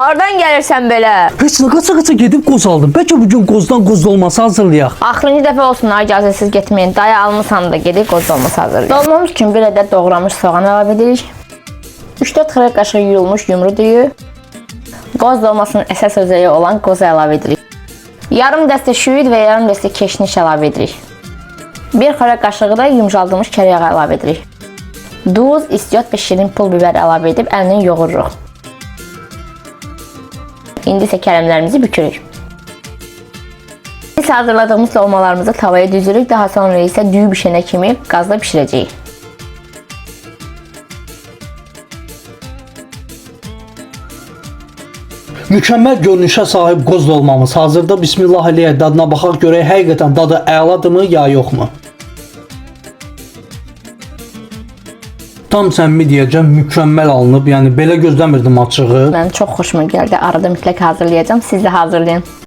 Hardan gəlirsən belə? Heç nə qaça-qaça gedib qoz aldım. Bəlkə bugün qozdan qoz dolması hazırlayaq. Axırıncı dəfə olsun, icazəsiz getməyin. Dayı almısan da gedib qoz dolması hazırlayaq. Dolmamız üçün bir ədəd doğranmış soğan əlavə edirik. 3-4 xörək qaşığı yuyulmuş yumru düyü. Qoz dolmasının əsas özəyi olan qozu əlavə edirik. Yarım dəstə şüyüd və yarım dəstə keşniş əlavə edirik. 1 xörək qaşığı da yumşaldılmış kər yağı əlavə edirik. Duz, istiot və şirin pul biber əlavə edib əlini yoğururuq. İndi isə kələmlərimizi bükürük. Biz hazırladığımız dolmalarımızı tavaya düzürük, daha sonra isə düyü bişənə kimi qazda bişirəcəyik. Mükəmməl görünüşə sahib qoz dolmamız hazırda. Bismillah eləyək, dadına baxaq görək həqiqətən dadı əladırmı ya yoxmu? Tam səmimi deyəcəm, mükəmməl alınıb. Yəni belə gözləmirdim açığı. Mənim çox xoşuma gəldi. Arada mütləq hazırlayacağam. Siz də hazırlayın.